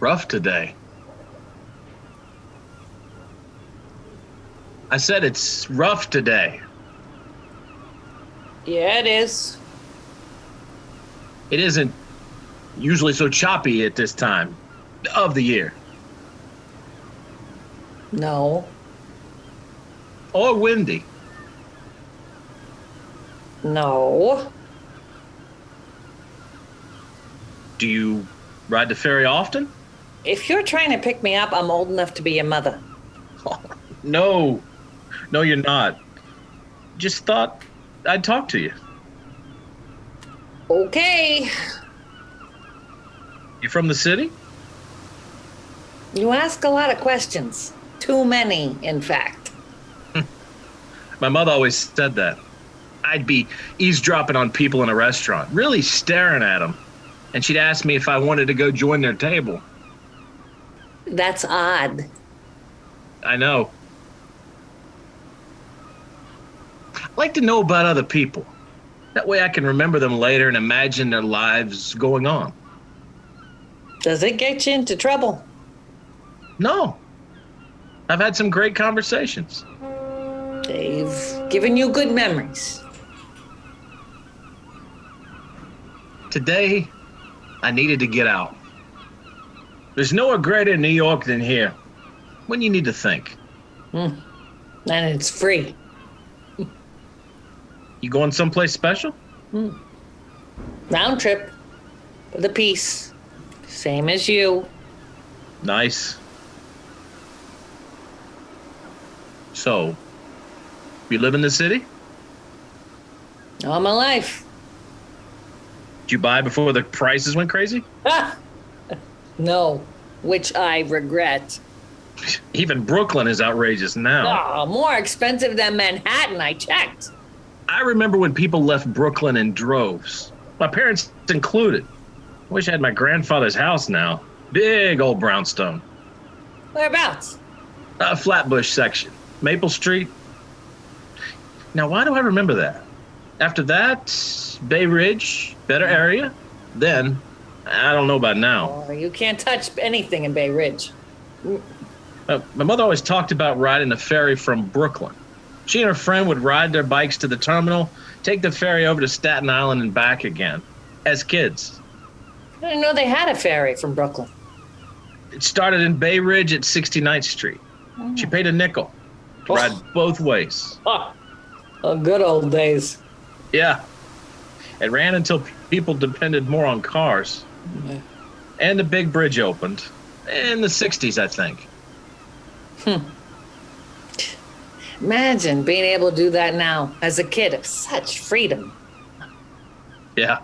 Rough today. I said it's rough today. Yeah, it is. It isn't usually so choppy at this time of the year. No. Or windy. No. Do you ride the ferry often? If you're trying to pick me up, I'm old enough to be your mother. Oh, no. No, you're not. Just thought I'd talk to you. Okay. You from the city? You ask a lot of questions. Too many, in fact. My mother always said that. I'd be eavesdropping on people in a restaurant, really staring at them. And she'd ask me if I wanted to go join their table. That's odd. I know. I like to know about other people. That way I can remember them later and imagine their lives going on. Does it get you into trouble? No. I've had some great conversations. They've given you good memories. Today, I needed to get out. There's nowhere greater in New York than here. When you need to think. And it's free. You going someplace special? Round trip. For the peace. Same as you. Nice. So, you live in the city? All my life. Did you buy before the prices went crazy? No, which I regret. Even Brooklyn is outrageous now. Oh, more expensive than Manhattan, I checked. I remember when people left Brooklyn in droves. My parents included. I wish I had my grandfather's house now. Big old brownstone. Whereabouts? Flatbush section. Maple Street. Now, why do I remember that? After that, Bay Ridge, better area. Then, I don't know about now. Oh, you can't touch anything in Bay Ridge. My mother always talked about riding the ferry from Brooklyn. She and her friend would ride their bikes to the terminal, take the ferry over to Staten Island and back again, as kids. I didn't know they had a ferry from Brooklyn. It started in Bay Ridge at 69th Street. She paid a nickel to ride both ways. Oh, good old days. Yeah. It ran until people depended more on cars. Yeah. And the big bridge opened. In the 60s, I think. Imagine being able to do that now as a kid of such freedom. Yeah.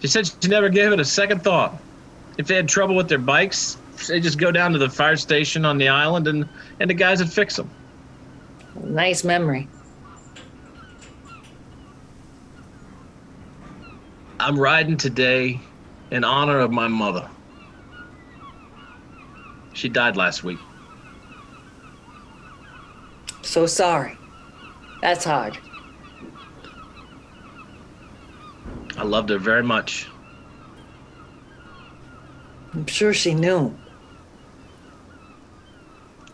She said she never gave it a second thought. If they had trouble with their bikes, they just go down to the fire station on the island and the guys would fix them. Nice memory. I'm riding today in honor of my mother. She died last week. So sorry. That's hard. I loved her very much. I'm sure she knew.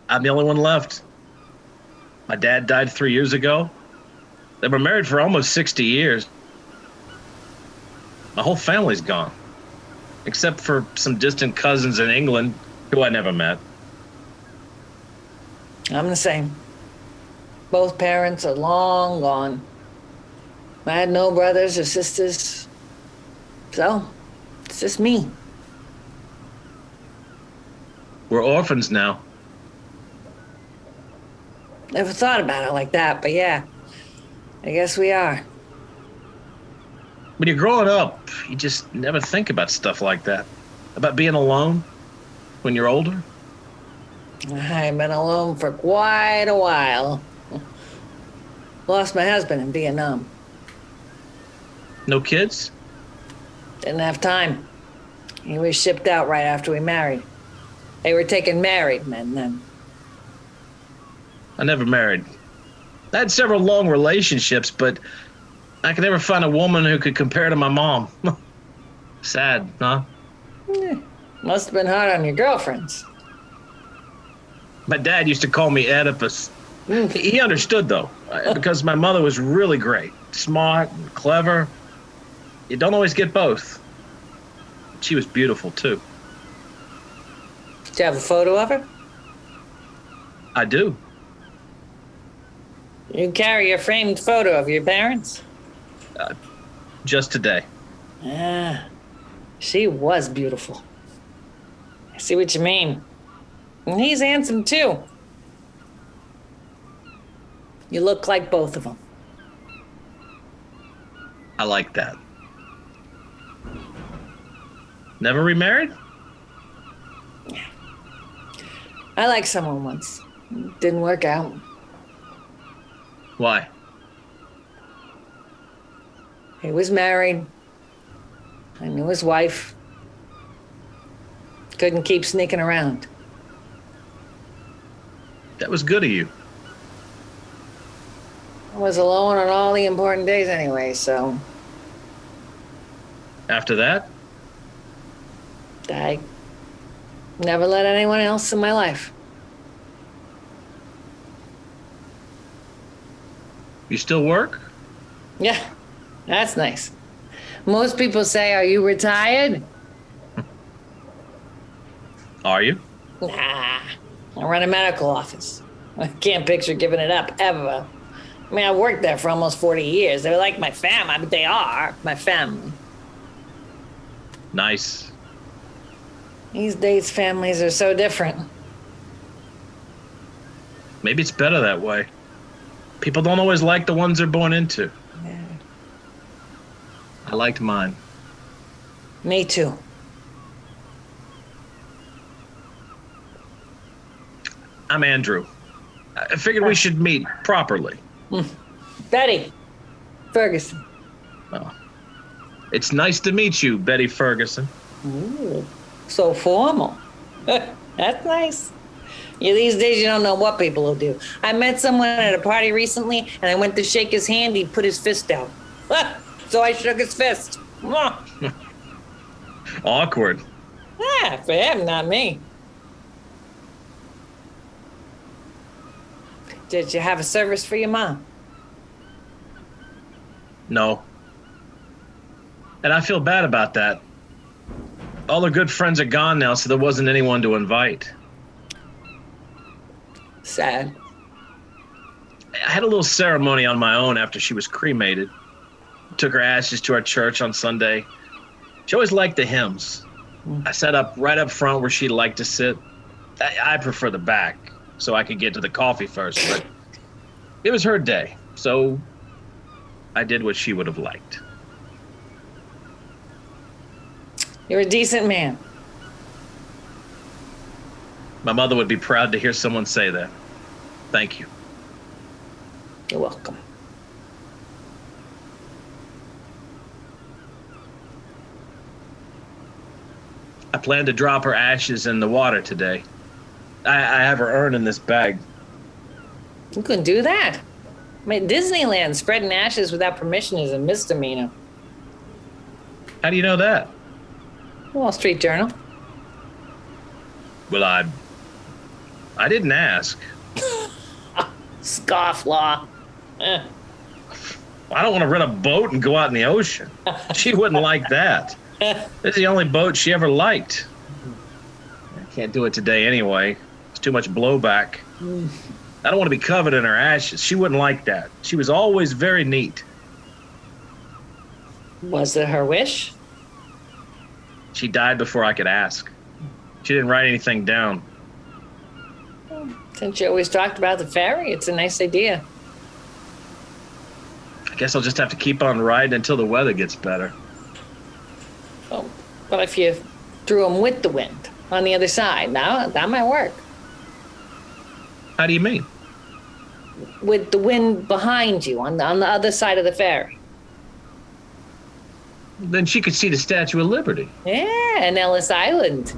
I'm the only one left. My dad died 3 years ago. They were married for almost 60 years. My whole family's gone, except for some distant cousins in England who I never met. I'm the same. Both parents are long gone. I had no brothers or sisters. So, it's just me. We're orphans now. Never thought about it like that, but yeah. I guess we are. When you're growing up, you just never think about stuff like that. About being alone when you're older. I've been alone for quite a while. Lost my husband in Vietnam. No kids? Didn't have time. He was shipped out right after we married. They were taking married men then. I never married. I had several long relationships, but I could never find a woman who could compare to my mom. Sad, huh? Must have been hard on your girlfriends. My dad used to call me Oedipus. He understood, though, because my mother was really great. Smart and clever. You don't always get both. She was beautiful, too. Do you have a photo of her? I do. You carry a framed photo of your parents? Just today. Ah, she was beautiful. I see what you mean. And he's handsome, too. You look like both of them. I like that. Never remarried? I liked someone once. Didn't work out. Why? He was married. I knew his wife. Couldn't keep sneaking around. That was good of you. I was alone on all the important days anyway, so After that? I never let anyone else in my life. You still work? Yeah, that's nice. Most people say, "Are you retired?" Are you? Nah, I run a medical office. I can't picture giving it up, ever. I mean, I worked there for almost 40 years. They're like my family, but they are my family. Nice. These days, families are so different. Maybe it's better that way. People don't always like the ones they're born into. Yeah. I liked mine. Me too. I'm Andrew. I figured we should meet properly. Betty Ferguson. Well, it's nice to meet you, Betty Ferguson. Ooh, so formal. That's nice. Yeah, these days you don't know what people will do. I met someone at a party recently, and I went to shake his hand. He put his fist down. So I shook his fist. Awkward. Ah, for him, not me. Did you have a service for your mom? No. And I feel bad about that. All her good friends are gone now, so there wasn't anyone to invite. Sad. I had a little ceremony on my own after she was cremated. Took her ashes to our church on Sunday. She always liked the hymns. I sat up right up front where she liked to sit. I prefer the back, so I could get to the coffee first, but it was her day, so I did what she would have liked. You're a decent man. My mother would be proud to hear someone say that. Thank you. You're welcome. I plan to drop her ashes in the water today. I have her urn in this bag. You couldn't do that. I mean, Disneyland spreading ashes without permission is a misdemeanor. How do you know that? Wall Street Journal. Well, I didn't ask. Scofflaw. Eh. I don't want to rent a boat and go out in the ocean. She wouldn't like that. This is the only boat she ever liked. I can't do it today anyway. It's too much blowback. I don't want to be covered in her ashes. She wouldn't like that. She was always very neat. Was it her wish? She died before I could ask. She didn't write anything down. Since you always talked about the ferry, it's a nice idea. I guess I'll just have to keep on riding until the weather gets better. Oh, but if you threw them with the wind on the other side, now that might work. How do you mean? With the wind behind you on the other side of the ferry. Then she could see the Statue of Liberty. Yeah, and Ellis Island.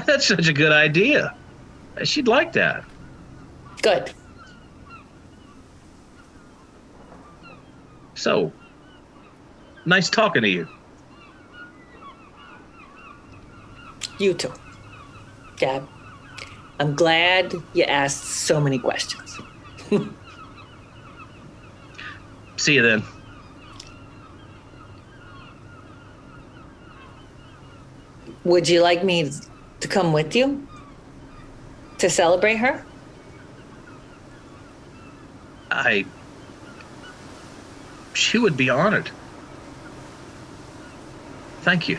That's such a good idea. She'd like that. Good. So, nice talking to you. You too. Dad, I'm glad you asked so many questions. See you then. Would you like me to come with you to celebrate her? She would be honored. Thank you.